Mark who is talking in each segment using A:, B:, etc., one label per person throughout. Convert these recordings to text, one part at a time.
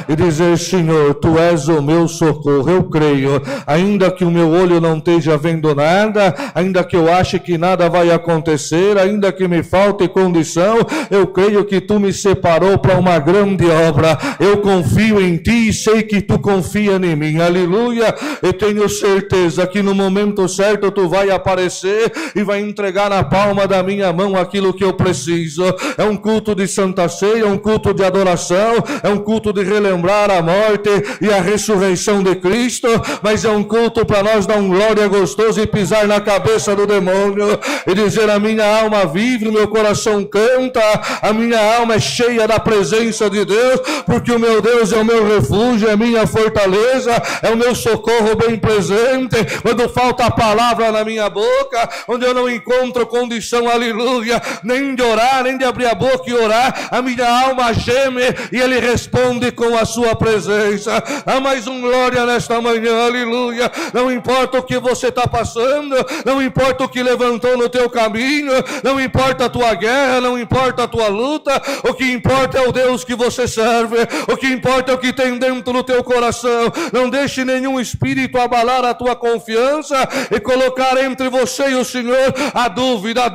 A: E dizer: Senhor, Tu és o meu socorro. Eu creio, ainda que o meu olho não esteja vendo nada, ainda que eu ache que nada vai acontecer, ainda que me falte condição, eu creio que Tu me separou para uma grande obra. Eu confio em Ti e sei que Tu confia em mim. Aleluia. Eu tenho certeza que no momento certo Tu vai aparecer e vai entregar na palma da minha mão aquilo que eu preciso. É um culto de Santa Ceia, é um culto de adoração, é um culto de relembrar a morte e a ressurreição de Cristo, mas é um culto para nós dar um glória gostoso e pisar na cabeça do demônio e dizer: a minha alma vive, o meu coração canta, a minha alma é cheia da presença de Deus, porque o meu Deus é o meu refúgio, é a minha fortaleza, é o meu socorro bem presente. Quando falta a palavra na minha boca, onde eu não encontro condição, aleluia, nem de orar, nem de abrir a boca e orar, a minha alma geme e Ele responde com a sua presença. Há mais um glória nesta manhã, aleluia. Não importa o que você está passando, não importa o que levantou no teu caminho, não importa a tua guerra, não importa a tua luta, o que importa é o Deus que você serve, o que importa é o que tem dentro do teu coração. Não deixe nenhum espírito abalar a tua confiança e colocar entre você e o Senhor a dúvida,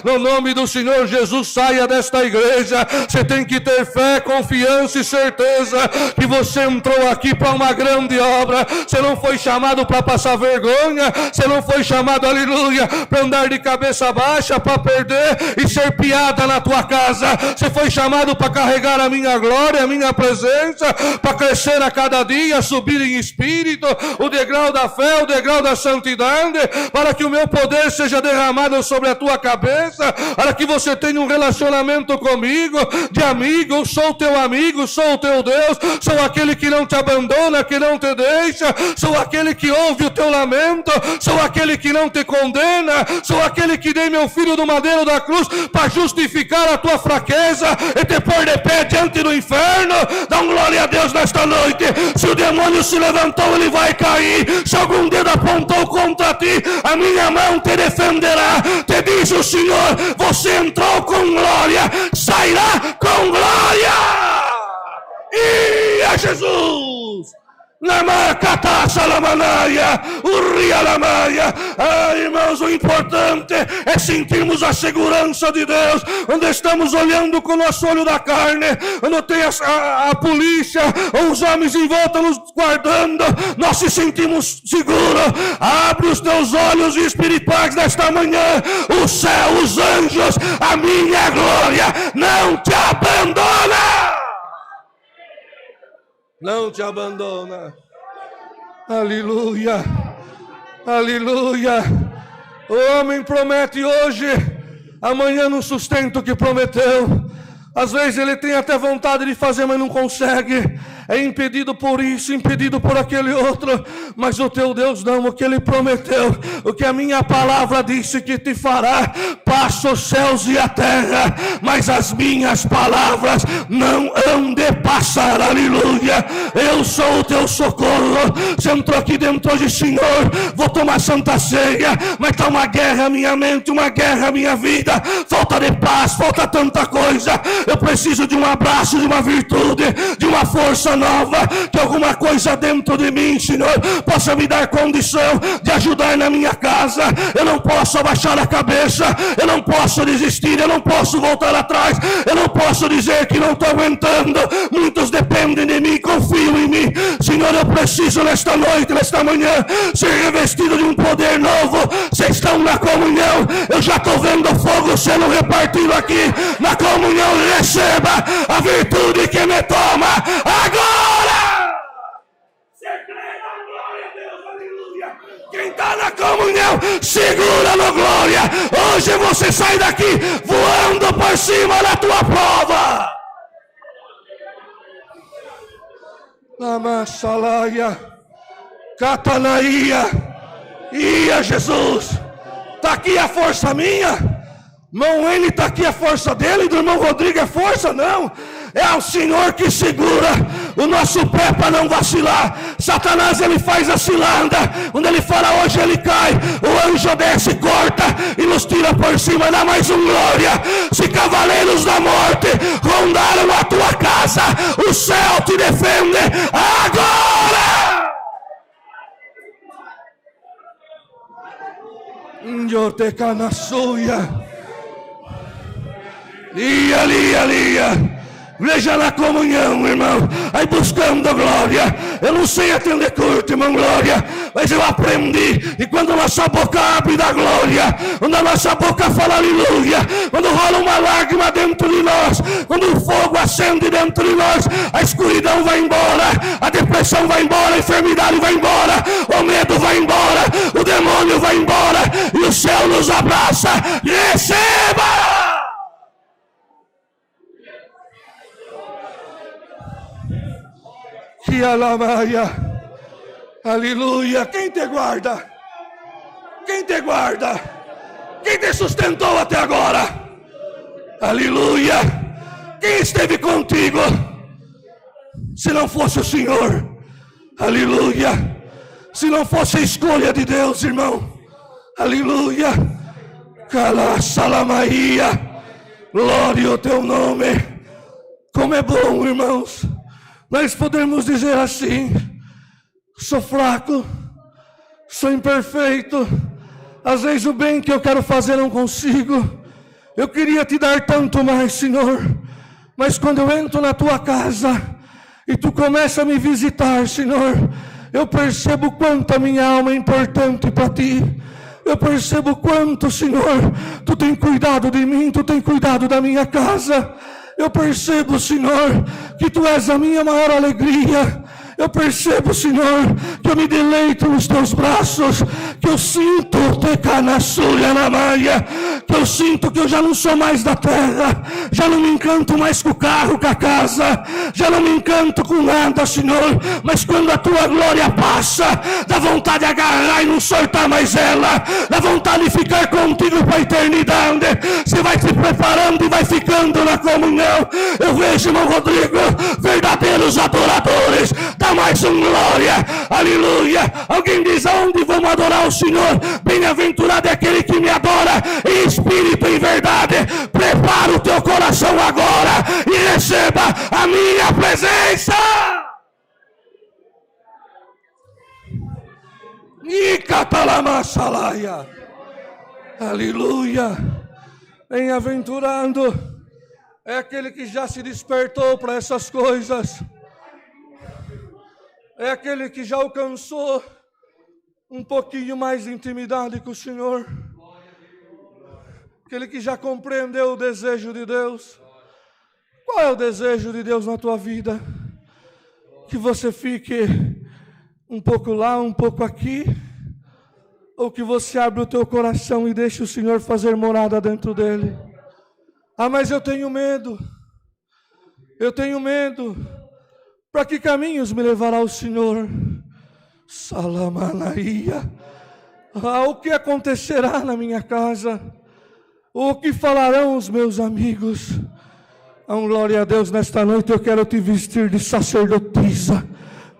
A: no nome do Senhor Jesus, saia desta igreja. Você tem que ter fé, confiança e certeza que você entrou aqui para uma grande obra. Você não foi chamado para passar vergonha, você não foi chamado, aleluia, para andar de cabeça baixa, para perder e ser piada na tua casa. Você foi chamado para carregar a minha glória, a minha presença, para crescer a cada dia, subir em espírito, o degrau da fé, o degrau da santidade, para que o meu poder seja derramado sobre a tua cabeça, para que você tenha um relacionamento comigo, de amigo. Eu sou teu amigo, sou o teu Deus, sou aquele que não te abandona, que não te deixa, sou aquele que ouve o teu lamento, sou aquele que não te condena, sou aquele que dei meu filho do madeiro da cruz para justificar a tua fraqueza e te pôr de pé diante do inferno. Dá um glória a Deus nesta noite. Se o demônio se levantou, ele vai cair. Se algum dedo apontou contra ti, a minha mão te defenderá. Te diz o Senhor: você entrou com glória, sairá com glória. E a Jesus! Irmãos, o importante é sentirmos a segurança de Deus. Quando estamos olhando com o nosso olho da carne, quando tem a polícia ou os homens em volta nos guardando, nós se sentimos seguros. Abre os teus olhos espirituais nesta manhã. O céu, os anjos, a minha glória não te abandona. Não te abandona. Aleluia. Aleluia. O homem promete hoje, amanhã não sustenta o que prometeu. Às vezes ele tem até vontade de fazer, mas não consegue. É impedido por isso, impedido por aquele outro. Mas o teu Deus não, o que Ele prometeu, o que a minha palavra disse que te fará. Passa os céus e a terra, mas as minhas palavras não hão de passar. Aleluia. Eu sou o teu socorro. Você entrou aqui dentro hoje: Senhor, vou tomar Santa Ceia, mas está uma guerra a minha mente, uma guerra a minha vida. Falta de paz, falta tanta coisa. Eu preciso de um abraço, de uma virtude, de uma força nova, que alguma coisa dentro de mim, Senhor, possa me dar condição de ajudar na minha casa. Eu não posso abaixar a cabeça, eu não posso desistir, eu não posso voltar atrás, eu não posso dizer que não estou aguentando. Muitos dependem de mim, confiam em mim. Senhor, eu preciso nesta noite, nesta manhã, ser revestido de um poder novo. Vocês estão na comunhão, eu já estou vendo fogo sendo repartido aqui na comunhão. Receba a virtude que me toma agora. Você crê na glória a Deus, aleluia. Quem está na comunhão, segura na glória. Hoje você sai daqui voando por cima da tua prova. Lamassalaia, Catanaia, ia Jesus. Está aqui a força minha. Irmão N está aqui a força dele, do irmão Rodrigo é força? Não, é o Senhor que segura o nosso pé para não vacilar. Satanás, ele faz a cilanda. Quando ele fala hoje ele cai, o anjo desce, corta e nos tira por cima. Dá mais um glória. Se cavaleiros da morte rondaram a tua casa, o céu te defende agora. Eu te canassuia. Lia. Veja na comunhão, irmão, aí buscando glória. Eu não sei atender culto, irmão, glória, mas eu aprendi. E quando a nossa boca abre da glória, quando a nossa boca fala aleluia, quando rola uma lágrima dentro de nós, quando o fogo acende dentro de nós, a escuridão vai embora, a depressão vai embora, a enfermidade vai embora, o medo vai embora, o demônio vai embora, e o céu nos abraça. Receba! Que alamaia, aleluia. Quem te guarda? Quem te guarda? Quem te sustentou até agora? Aleluia. Quem esteve contigo? Se não fosse o Senhor, aleluia. Se não fosse a escolha de Deus, irmão, aleluia. Cala salamaia, glória ao teu nome. Como é bom, irmãos, nós podemos dizer assim: sou fraco, sou imperfeito, às vezes o bem que eu quero fazer não consigo, eu queria te dar tanto mais, Senhor, mas quando eu entro na tua casa e tu começa a me visitar, Senhor, eu percebo quanto a minha alma é importante para ti. Eu percebo quanto, Senhor, tu tem cuidado de mim, tu tem cuidado da minha casa. Eu percebo, Senhor, que tu és a minha maior alegria. Eu percebo, Senhor, que eu me deleito nos teus braços, que eu sinto que eu sinto que eu já não sou mais da terra, já não me encanto mais com o carro, com a casa, já não me encanto com nada, Senhor, mas quando a tua glória passa, dá vontade de agarrar e não soltar mais ela, dá vontade de ficar contigo para a eternidade. Você vai se preparando e vai ficando na comunhão. Eu vejo, irmão Rodrigo, verdadeiros adoradores. Dá mais um glória, aleluia. Alguém diz: aonde vamos adorar o Senhor? Bem-aventurado é aquele que me adora em espírito e em verdade. Prepara o teu coração agora e receba a minha presença. E catalamassalaia, aleluia. Bem-aventurado é aquele que já se despertou para essas coisas. É aquele que já alcançou um pouquinho mais de intimidade com o Senhor. Aquele que já compreendeu o desejo de Deus. Qual é o desejo de Deus na tua vida? Que você fique um pouco lá, um pouco aqui? Ou que você abra o teu coração e deixe o Senhor fazer morada dentro dele? Ah, mas eu tenho medo. Eu tenho medo. Para que caminhos me levará o Senhor? Salamanaia. O que acontecerá na minha casa? O que falarão os meus amigos? Glória a Deus, nesta noite eu quero te vestir de sacerdotisa,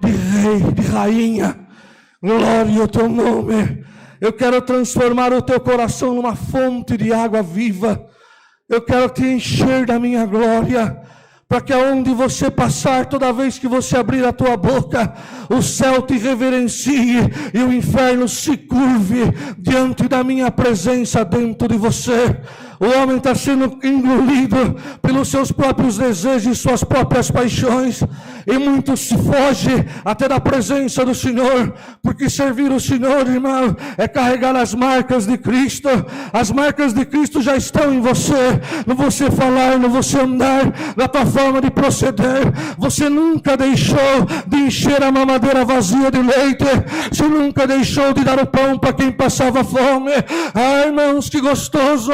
A: de rei, de rainha. Glória ao teu nome. Eu quero transformar o teu coração numa fonte de água viva. Eu quero te encher da minha glória, para que aonde você passar, toda vez que você abrir a tua boca, o céu te reverencie e o inferno se curve diante da minha presença dentro de você. O homem está sendo engolido pelos seus próprios desejos e suas próprias paixões, e muito se foge até da presença do Senhor, porque servir o Senhor, irmão, é carregar as marcas de Cristo. As marcas de Cristo já estão em você, no você falar, no você andar, na tua forma de proceder. Você nunca deixou de encher a mamadeira vazia de leite, você nunca deixou de dar o pão para quem passava fome. Ah, irmãos, que gostoso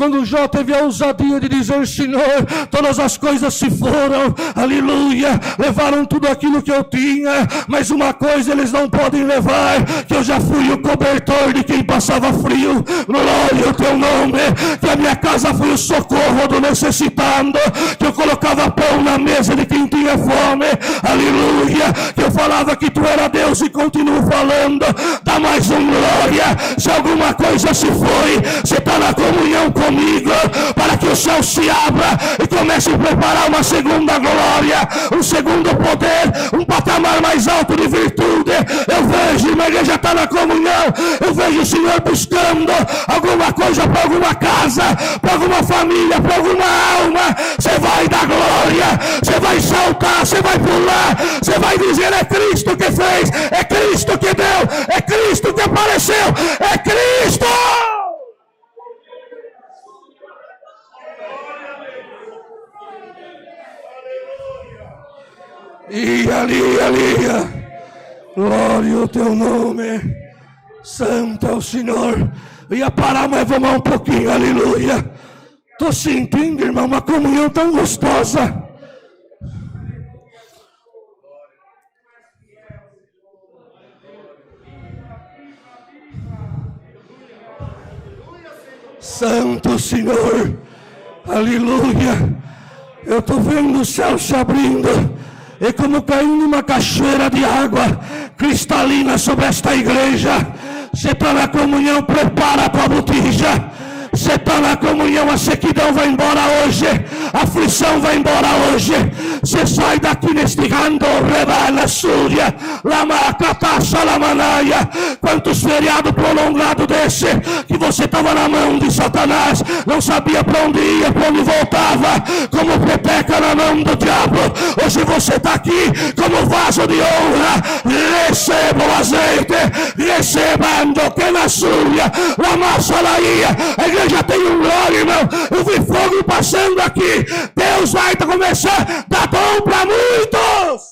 A: Quando Jó teve a ousadia de dizer: Senhor, todas as coisas se foram, aleluia, levaram tudo aquilo que eu tinha, mas uma coisa eles não podem levar, que eu já fui o cobertor de quem passava frio. Glória ao teu nome. Que a minha casa foi o socorro do necessitado, que eu colocava pão na mesa de quem tinha fome, aleluia, que eu falava que tu era Deus e continuo falando. Dá mais um glória. Se alguma coisa se foi, você está na comunhão comigo, para que o céu se abra e comece a preparar uma segunda glória, um segundo poder, um patamar mais alto de virtude. Eu vejo, uma igreja está na comunhão, eu vejo o Senhor buscando alguma coisa para alguma casa, para alguma família, para alguma alma. Você vai dar glória, você vai saltar, você vai pular, você vai dizer: é Cristo que fez, é Cristo que deu, é Cristo que apareceu, é Cristo! E ali, glória ao teu nome, santo é o Senhor. Eu ia parar, mas vamos um pouquinho, aleluia. Estou sentindo, irmão, uma comunhão tão gostosa. Santo Senhor, aleluia. Eu estou vendo o céu se abrindo, e como caindo uma cachoeira de água cristalina sobre esta igreja. Você está na comunhão, prepara a tua botija. Você está na comunhão, a sequidão vai embora hoje, a aflição vai embora hoje. Você sai daqui neste rando, rebana, súria, lamacata, salamanaia. Quantos feriados prolongados desse, que você estava na mão de Satanás, não sabia para onde ia, para onde voltava, como pepeca na mão do diabo. Hoje você está aqui como vaso de honra. Receba o azeite, recebando que na súria, lamassalaia. A igreja tem um glória, irmão. Eu vi fogo passando aqui. Deus vai começar a dar dom para muitos.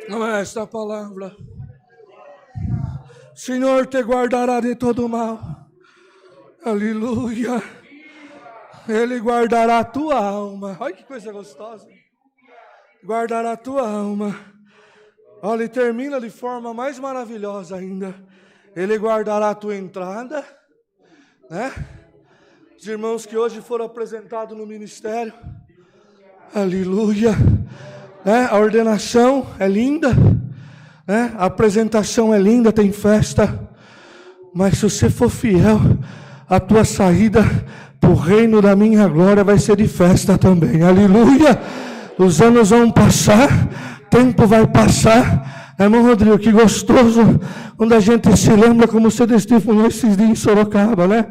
A: Não é esta a palavra. Senhor te guardará de todo mal. Aleluia. Ele guardará a tua alma. Olha que coisa gostosa. Guardará a tua alma. Olha, e termina de forma mais maravilhosa ainda. Ele guardará a tua entrada, né? Os irmãos que hoje foram apresentados no ministério, aleluia, né? A ordenação é linda, né? A apresentação é linda, tem festa, mas se você for fiel, a tua saída para o reino da minha glória vai ser de festa também, aleluia. Os anos vão passar, tempo vai passar. Irmão Rodrigo, que gostoso quando a gente se lembra como você testemunhou esses dias em Sorocaba, né?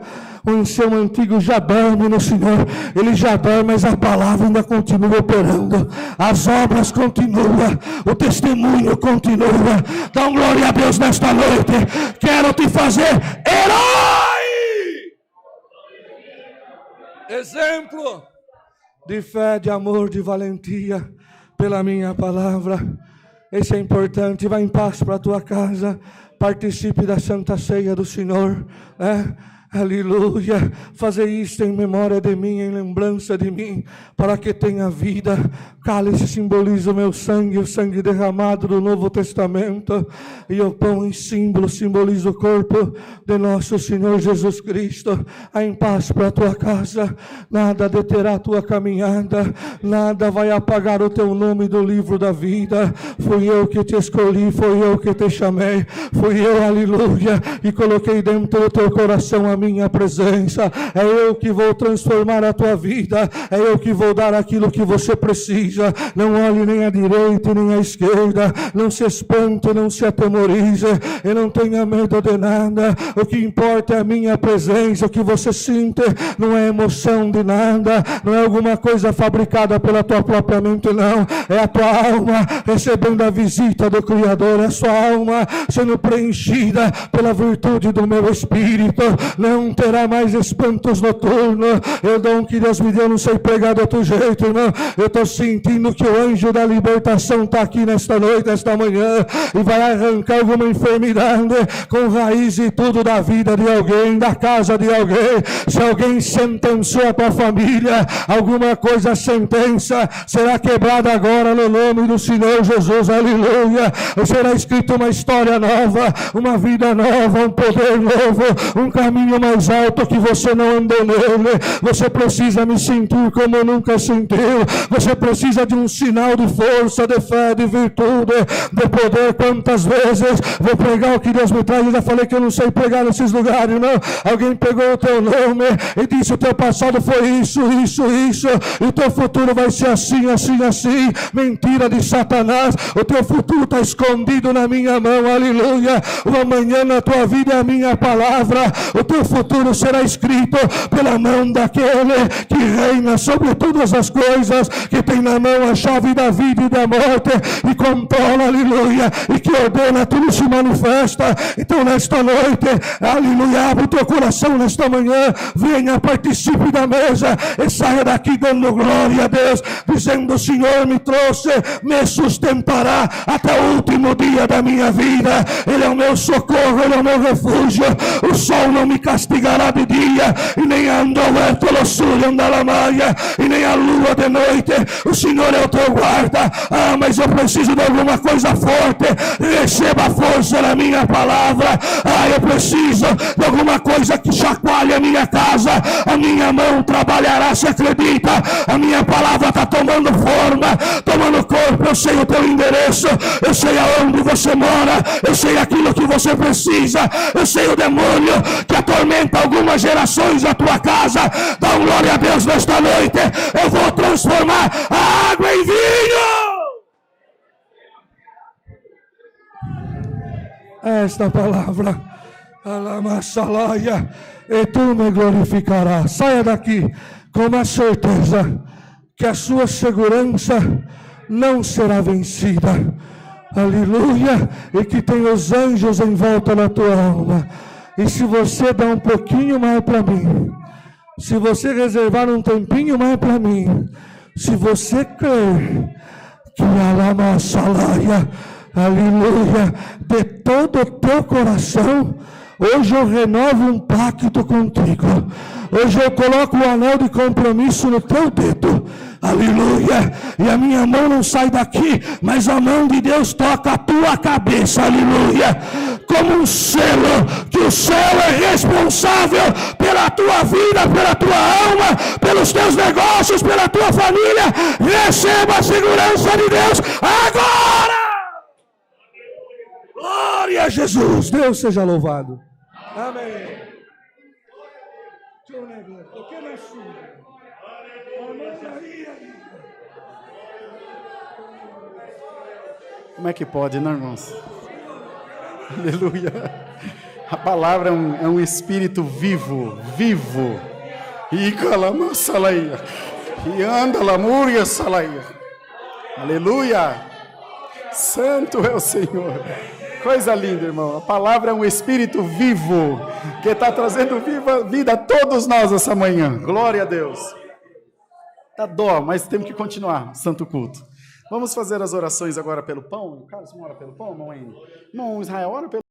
A: O seu antigo já dorme no Senhor, ele já dorme, mas a palavra ainda continua operando, as obras continuam, o testemunho continua. Dá um glória a Deus nesta noite. Quero te fazer herói, exemplo de fé, de amor, de valentia pela minha palavra. Esse é importante. Vá em paz para a tua casa, participe da Santa Ceia do Senhor, aleluia. Fazer isto em memória de mim, em lembrança de mim, para que tenha vida. Cálice simboliza o meu sangue, o sangue derramado do Novo Testamento, e o pão em símbolo simboliza o corpo de nosso Senhor Jesus Cristo. Vá em paz para a tua casa, nada deterá a tua caminhada, nada vai apagar o teu nome do livro da vida. Fui eu que te escolhi, foi eu que te chamei, fui eu, aleluia, e coloquei dentro do teu coração a minha presença. É eu que vou transformar a tua vida, é eu que vou dar aquilo que você precisa. Não olhe nem à direita nem à esquerda, não se espante, não se atemorize, e não tenha medo de nada. O que importa é a minha presença. O que você sente não é emoção de nada, não é alguma coisa fabricada pela tua própria mente, não. É a tua alma recebendo a visita do Criador, é a sua alma sendo preenchida pela virtude do meu Espírito. Não não terá mais espantos noturnos. Eu dom que Deus me deu, não sei pregar de outro jeito, irmão. Eu estou sentindo que o anjo da libertação está aqui nesta noite, nesta manhã, e vai arrancar alguma enfermidade com raiz e tudo da vida de alguém, da casa de alguém. Se alguém sentenciou a tua família, alguma coisa, sentença será quebrada agora no nome do Senhor Jesus, aleluia. Será escrita uma história nova, uma vida nova, um poder novo, um caminho mais alto que você não andou nele. Você precisa me sentir como nunca sentiu. Você precisa de um sinal de força, de fé, de virtude, de poder. Quantas vezes vou pregar o que Deus me traz? Eu já falei que eu não sei pregar nesses lugares, não. Alguém pegou o teu nome e disse: o teu passado foi isso, e o teu futuro vai ser assim, assim, assim. Mentira de Satanás. O teu futuro está escondido na minha mão, aleluia. O amanhã na tua vida é a minha palavra. O teu futuro será escrito pela mão daquele que reina sobre todas as coisas, que tem na mão a chave da vida e da morte, e controla, aleluia, e que ordena, tudo se manifesta. Então nesta noite, aleluia, abre o teu coração nesta manhã, venha, participe da mesa e saia daqui dando glória a Deus, dizendo: o Senhor me trouxe, me sustentará até o último dia da minha vida. Ele é o meu socorro, Ele é o meu refúgio. O sol não me castigará de dia, e nem a andover pelo sul andalamaia, e nem a lua de noite. O Senhor é o teu guarda. Ah, mas eu preciso de alguma coisa forte. Receba força na minha palavra. Ah, eu preciso de alguma coisa que chacoalhe a minha casa. A minha mão trabalhará, se acredita. A minha palavra está tomando forma, tomando corpo. Eu sei o teu endereço, eu sei aonde você mora, eu sei aquilo que você precisa, eu sei o demônio que atormenta algumas gerações da tua casa. Dá glória a Deus nesta noite. Eu vou transformar a água em vinho. Esta palavra, alamasalaia, e tu me glorificarás. Saia daqui com a certeza que a sua segurança não será vencida, aleluia, e que tem os anjos em volta da tua alma. E se você dá um pouquinho mais para mim, se você reservar um tempinho mais para mim, se você crer que a lama salaia, aleluia, de todo o teu coração, hoje eu renovo um pacto contigo. Hoje eu coloco o anel de compromisso no teu dedo, aleluia, e a minha mão não sai daqui, mas a mão de Deus toca a tua cabeça, aleluia, como um selo, que o céu é responsável pela tua vida, pela tua alma, pelos teus negócios, pela tua família. Receba a segurança de Deus agora. Glória a Jesus. Deus seja louvado. Amém.
B: Como é que pode, não, irmãos? Aleluia. A palavra é um espírito vivo. E calama salaia. E anda lamúria salaia. Aleluia. Santo é o Senhor. Coisa linda, irmão. A palavra é um espírito vivo que está trazendo vida a todos nós essa manhã. Glória a Deus. Dá dó, mas temos que continuar, santo culto. Vamos fazer as orações agora pelo pão. Carlos, você ora pelo pão, irmão Israel, ora pelo